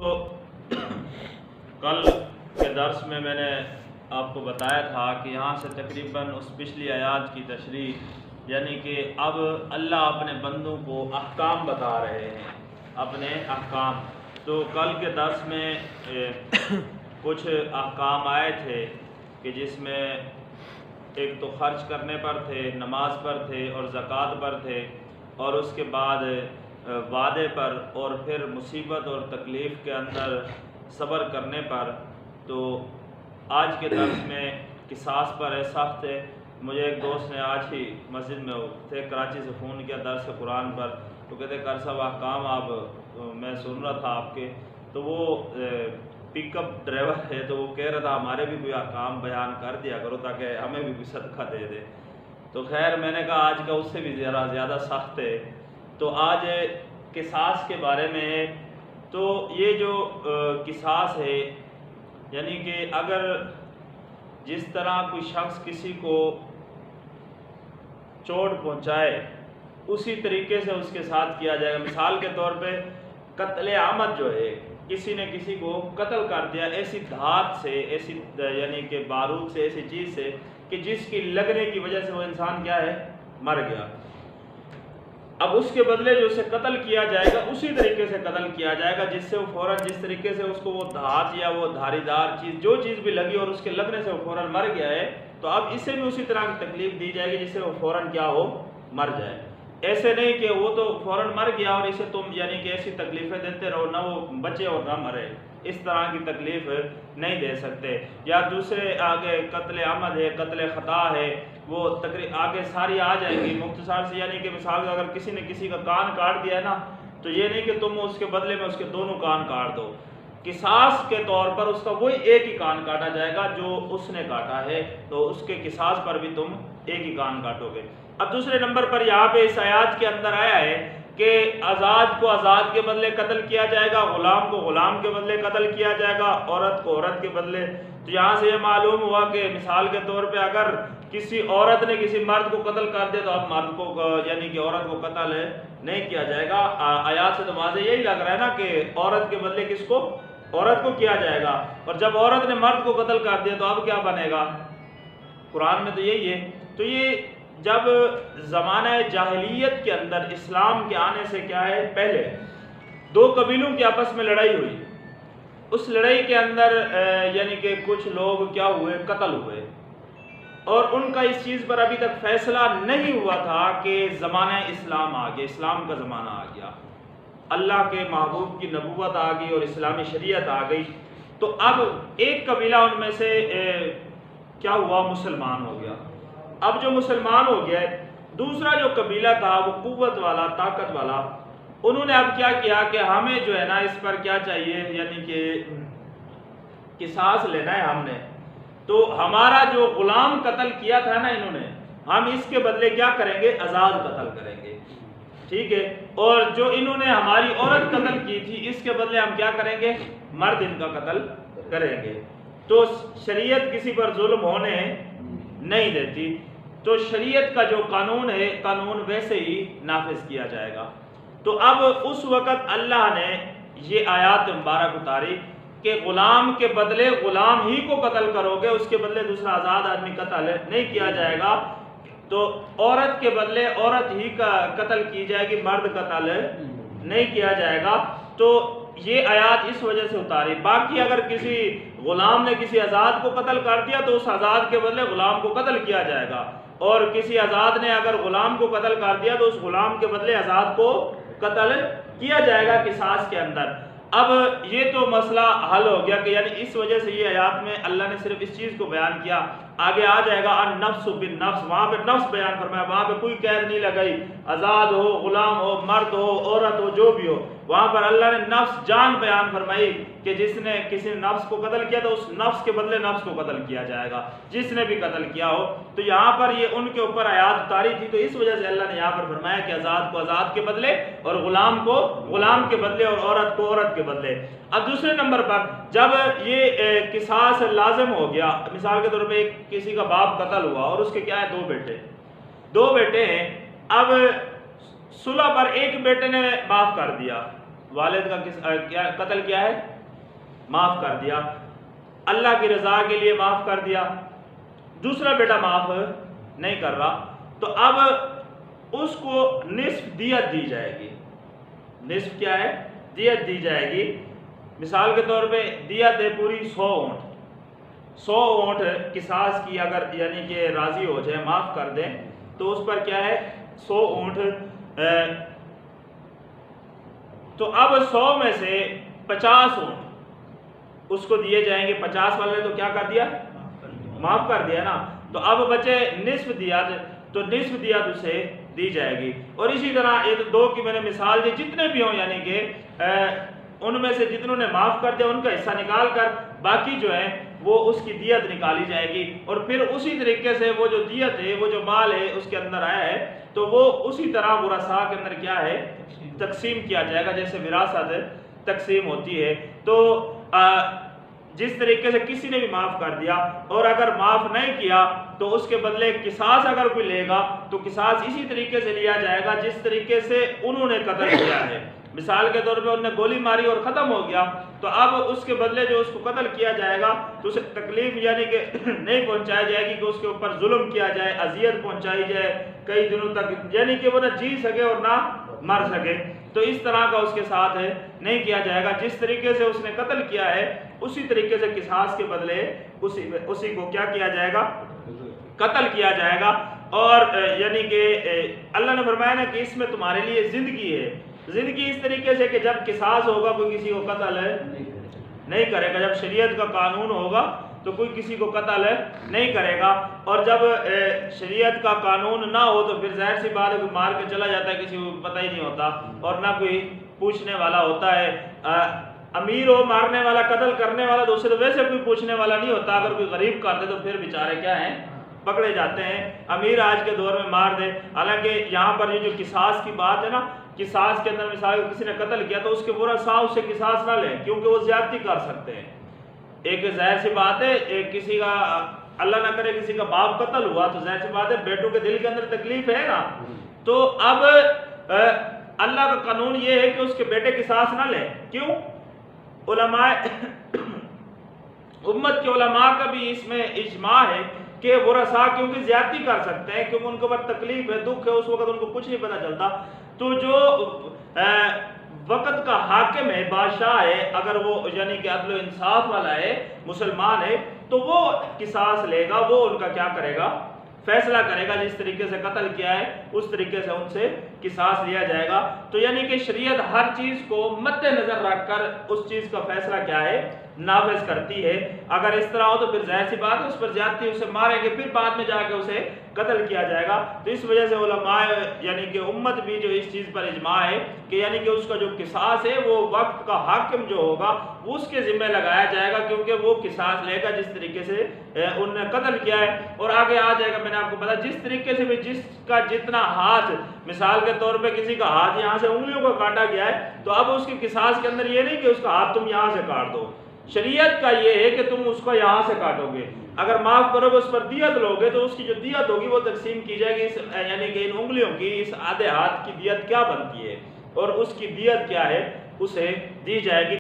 تو کل کے درس میں نے آپ کو بتایا تھا کہ یہاں سے تقریباً اس پچھلی آیات کی تشریح، یعنی کہ اب اللہ اپنے بندوں کو احکام بتا رہے ہیں، اپنے احکام۔ تو کل کے درس میں کچھ احکام آئے تھے کہ جس میں ایک تو خرچ کرنے پر تھے، نماز پر تھے اور زکوٰۃ پر تھے، اور اس کے بعد وعدے پر، اور پھر مصیبت اور تکلیف کے اندر صبر کرنے پر۔ تو آج کے درس میں قصاص پر ہے، سخت ہے۔ مجھے ایک دوست نے آج ہی مسجد میں تھے کراچی سے فون کیا درس قرآن پر، تو کہتے کر صاحب احکام آپ میں سن رہا تھا آپ کے، تو وہ پک اپ ڈرائیور ہے، تو وہ کہہ رہا تھا ہمارے بھی کوئی احکام بیان کر دیا کرو تاکہ ہمیں بھی کوئی صدقہ دے دے۔ تو خیر میں نے کہا آج کا اس سے بھی زیادہ سخت ہے۔ تو آج قصاص کے بارے میں ہے۔ تو یہ جو قصاص ہے، یعنی کہ اگر جس طرح کوئی شخص کسی کو چوٹ پہنچائے اسی طریقے سے اس کے ساتھ کیا جائے گا۔ مثال کے طور پہ قتل عامد جو ہے، کسی نے کسی کو قتل کر دیا ایسی دھات سے، ایسی یعنی کہ بارود سے، ایسی چیز سے کہ جس کی لگنے کی وجہ سے وہ انسان کیا ہے، مر گیا۔ اب اس کے بدلے جو اسے قتل کیا جائے گا اسی طریقے سے قتل کیا جائے گا، جس سے وہ فوراً جس طریقے سے اس کو وہ دھات یا وہ دھاری دار چیز جو چیز بھی لگی اور اس کے لگنے سے وہ فوراً مر گیا ہے، تو اب اسے بھی اسی طرح کی تکلیف دی جائے گی جس سے وہ فوراً کیا ہو، مر جائے۔ ایسے نہیں کہ وہ تو فوراً مر گیا اور اسے تم یعنی کہ ایسی تکلیفیں دیتے رہو نہ وہ بچے اور نہ مرے، اس طرح کی تکلیف نہیں دے سکتے۔ یا دوسرے آگے قتل عمد ہے، قتل خطا ہے، وہ آگے ساری آ جائیں گی مختصر سے۔ یعنی کہ مثال اگر کسی نے کسی کا کان کاٹ دیا ہے نا، تو یہ نہیں کہ تم اس کے بدلے میں اس کے دونوں کان کاٹ دو، قصاص کے طور پر اس کا وہی ایک ہی کان کاٹا جائے گا جو اس نے کاٹا ہے، تو اس کے قصاص پر بھی تم ایک ہی کان کاٹو گے۔ اب دوسرے نمبر پر یہاں پہ اس آیات کے اندر آیا ہے کہ آزاد کو آزاد کے بدلے قتل کیا جائے گا، غلام کو غلام کے بدلے قتل کیا جائے گا، عورت کو عورت کے بدلے۔ تو یہاں سے یہ معلوم ہوا کہ مثال کے طور پہ اگر کسی عورت نے کسی مرد کو قتل کر دیا تو اب مرد کو یعنی کہ عورت کو قتل نہیں کیا جائے گا۔ آیات سے تو واضح یہی لگ رہا ہے نا کہ عورت کے بدلے کس کو، عورت کو کیا جائے گا، اور جب عورت نے مرد کو قتل کر دیا تو اب کیا بنے گا، قرآن میں تو یہی ہے۔ تو یہ جب زمانہ جاہلیت کے اندر اسلام کے آنے سے کیا ہے، پہلے دو قبیلوں کی آپس میں لڑائی ہوئی، اس لڑائی کے اندر یعنی کہ کچھ لوگ کیا ہوئے، قتل ہوئے، اور ان کا اس چیز پر ابھی تک فیصلہ نہیں ہوا تھا کہ زمانہ اسلام آ گیا، اسلام کا زمانہ آ گیا، اللہ کے محبوب کی نبوت آ گئی اور اسلامی شریعت آ گئی۔ تو اب ایک قبیلہ ان میں سے کیا ہوا، مسلمان ہو گیا۔ اب جو مسلمان ہو گیا، دوسرا جو قبیلہ تھا وہ قوت والا، طاقت والا، انہوں نے اب کیا کیا کہ ہمیں جو ہے نا اس پر کیا چاہیے، یعنی کہ قصاص لینا ہے ہم نے، تو ہمارا جو غلام قتل کیا تھا نا انہوں نے، ہم اس کے بدلے کیا کریں گے، آزاد قتل کریں گے، ٹھیک ہے۔ اور جو انہوں نے ہماری عورت قتل کی تھی اس کے بدلے ہم کیا کریں گے، مرد ان کا قتل کریں گے۔ تو شریعت کسی پر ظلم ہونے نہیں دیتی، تو شریعت کا جو قانون ہے، قانون ویسے ہی نافذ کیا جائے گا۔ تو اب اس وقت اللہ نے یہ آیات مبارک اتاری کہ غلام کے بدلے غلام ہی کو قتل کرو گے، اس کے بدلے دوسرا آزاد آدمی قتل نہیں کیا جائے گا، تو عورت کے بدلے عورت ہی کا قتل کی جائے گی، مرد قتل نہیں کیا جائے گا۔ تو یہ آیات اس وجہ سے اتاری۔ باقی اگر کسی غلام نے کسی آزاد کو قتل کر دیا تو اس آزاد کے بدلے غلام کو قتل کیا جائے گا، اور کسی آزاد نے اگر غلام کو قتل کر دیا تو اس غلام کے بدلے آزاد کو قتل کیا جائے گا قصاص کے اندر۔ اب یہ تو مسئلہ حل ہو گیا کہ یعنی اس وجہ سے یہ آیات میں اللہ نے صرف اس چیز کو بیان کیا۔ آگے آ جائے گا النفس بالنفس، وہاں پہ نفس بیان فرمایا، وہاں پہ کوئی قید نہیں لگائی، آزاد ہو، غلام ہو، مرد ہو، عورت ہو، جو بھی ہو، وہاں پر اللہ نے نفس جان بیان فرمائی کہ جس نے کسی نفس کو قتل کیا تو اس نفس کے بدلے نفس کو قتل کیا جائے گا، جس نے بھی قتل کیا ہو۔ تو یہاں پر یہ ان کے اوپر آیات اتاری تھی، تو اس وجہ سے اللہ نے یہاں پر فرمایا کہ آزاد کو آزاد کے بدلے اور غلام کو غلام کے بدلے اور عورت کو عورت کے بدلے۔ اب دوسرے نمبر پر جب یہ قصاص لازم ہو گیا، مثال کے طور پہ کسی کا باپ قتل ہوا اور اس کے کیا ہے، دو بیٹے ہیں، اب صلح پر ایک بیٹے نے معاف کر دیا، والد کا قتل کیا ہے، معاف کر دیا، اللہ کی رضا کے لیے معاف کر دیا، دوسرا بیٹا معاف نہیں کر رہا، تو اب اس کو نصف دیت دی جائے گی۔ نصف کیا ہے؟ دیت دی جائے گی۔ مثال کے طور پہ دیت ہے پوری 100 اونٹ، 100 اونٹ قصاص کی اگر یعنی کہ راضی ہو جائے، معاف کر دیں، تو اس پر کیا ہے 100 اونٹ، تو اب 100 میں سے 50 اونٹ اس کو دیے جائیں گے۔ 50 والے نے تو کیا کر دیا؟ معاف کر دیا نا، تو اب بچے نصف دیت، تو نصف دیت اسے دی جائے گی۔ اور اسی طرح یہ 2 کی میں نے مثال دی، جتنے بھی ہوں یعنی کہ ان میں سے جتنوں نے معاف کر دیا ان کا حصہ نکال کر باقی جو ہے وہ اس کی دیت نکالی جائے گی، اور پھر اسی طریقے سے وہ جو دیت ہے، وہ جو مال ہے اس کے اندر آیا ہے، تو وہ اسی طرح ورثاء کے اندر کیا ہے؟ تقسیم کیا جائے گا، جیسے وراثت تقسیم ہوتی ہے۔ تو جس طریقے سے کسی نے بھی معاف کر دیا، اور اگر معاف نہیں کیا تو اس کے بدلے قصاص اگر کوئی لے گا تو قصاص اسی طریقے سے لیا جائے گا جس طریقے سے انہوں نے قتل کیا ہے۔ مثال کے طور پہ انہوں نے گولی ماری اور ختم ہو گیا، تو اب اس کے بدلے جو اس کو قتل کیا جائے گا تو اسے تکلیف یعنی کہ نہیں پہنچائی جائے گی کہ اس کے اوپر ظلم کیا جائے، اذیت پہنچائی جائے کئی دنوں تک، یعنی کہ وہ نہ جی سکے اور نہ مر سکے، تو اس طرح کا اس کے ساتھ نہیں کیا جائے گا۔ جس طریقے سے اس نے قتل کیا ہے اسی طریقے سے قصاص کے بدلے اسی کو کیا کیا جائے گا؟ قتل کیا جائے گا۔ اور یعنی کہ اللہ نے فرمایا نا کہ اس میں تمہارے لیے زندگی ہے، زندگی اس طریقے سے کہ جب قصاص ہوگا کوئی کسی کو قتل نہیں کرے گا، جب شریعت کا قانون ہوگا تو کوئی کسی کو قتل نہیں کرے گا، اور جب شریعت کا قانون نہ ہو تو پھر ظاہر سی بات ہے کوئی مار کے چلا جاتا ہے، کسی کو پتہ ہی نہیں ہوتا اور نہ کوئی پوچھنے والا ہوتا ہے۔ امیر ہو مارنے والا، قتل کرنے والا، تو اسے تو ویسے کوئی پوچھنے والا نہیں ہوتا، اگر کوئی غریب کر دے تو پھر بیچارے کیا ہیں؟ پکڑے جاتے ہیں۔ امیر آج کے دور میں مار دے، حالانکہ یہاں پر یہ جو قصاص کی بات ہے نا، قصاص کے اندر مثال کسی نے قتل کیا تو اس کے ورثاء اس سے قصاص نہ لیں، کیونکہ وہ زیادتی کر سکتے ہیں۔ ایک ظاہر سی بات ہے، کسی کا اللہ نہ کرے کسی کا باپ قتل ہوا تو ظاہر سی بات ہے بیٹوں کے دل کے اندر تکلیف ہے نا، تو اب اللہ کا قانون یہ ہے کہ اس کے بیٹے قصاص نہ لیں۔ کیوں؟ علماء امت کے علماء کا بھی اس میں اجماع ہے کہ ورثاء کیونکہ زیادتی کر سکتے ہیں، کیونکہ ان کے اوپر تکلیف ہے، دکھ ہے، اس وقت ان کو کچھ نہیں پتہ چلتا، تو جو وقت کا حاکم ہے، بادشاہ ہے، اگر وہ یعنی کہ عدل و انصاف والا ہے، مسلمان ہے، تو وہ قصاص لے گا، وہ ان کا کیا کرے گا؟ فیصلہ کرے گا، جس طریقے سے قتل کیا ہے اس طریقے سے ان سے قصاص لیا جائے گا۔ تو یعنی کہ شریعت ہر چیز کو مد نظر رکھ کر اس چیز کا فیصلہ کیا ہے؟ نافذ کرتی ہے۔ اگر اس طرح ہو تو پھر ظاہر سی بات ہے اس پر زیادتی، اسے ماریں گے، پھر بعد میں جا کے اسے قتل کیا جائے گا۔ تو اس وجہ سے علماء یعنی کہ امت بھی جو اس چیز پر اجماع ہے کہ یعنی کہ اس کا جو قصاص ہے وہ وقت کا حاکم جو ہوگا اس کے ذمہ لگایا جائے گا، کیونکہ وہ قصاص لے گا جس طریقے سے انہوں نے قتل کیا ہے۔ اور آگے آ جائے گا، میں نے آپ کو بتا جس طریقے سے بھی جس کا جتنا ہاتھ، مثال کے طور پہ کسی کا ہاتھ یہاں سے انگلیوں کو کاٹا گیا ہے تو اب اس کے قصاص کے اندر یہ نہیں کہ اس کا ہاتھ تم یہاں سے کاٹ دو، شریعت کا یہ ہے کہ تم اس کو یہاں سے کاٹو گے، اگر معاف کرو گے اس پر دیت لو گے تو اس کی جو دیت ہوگی وہ تقسیم کی جائے گی، یعنی کہ ان انگلیوں کی، اس آدھے ہاتھ کی دیت کیا بنتی ہے اور اس کی دیت کیا ہے اسے دی جائے گی۔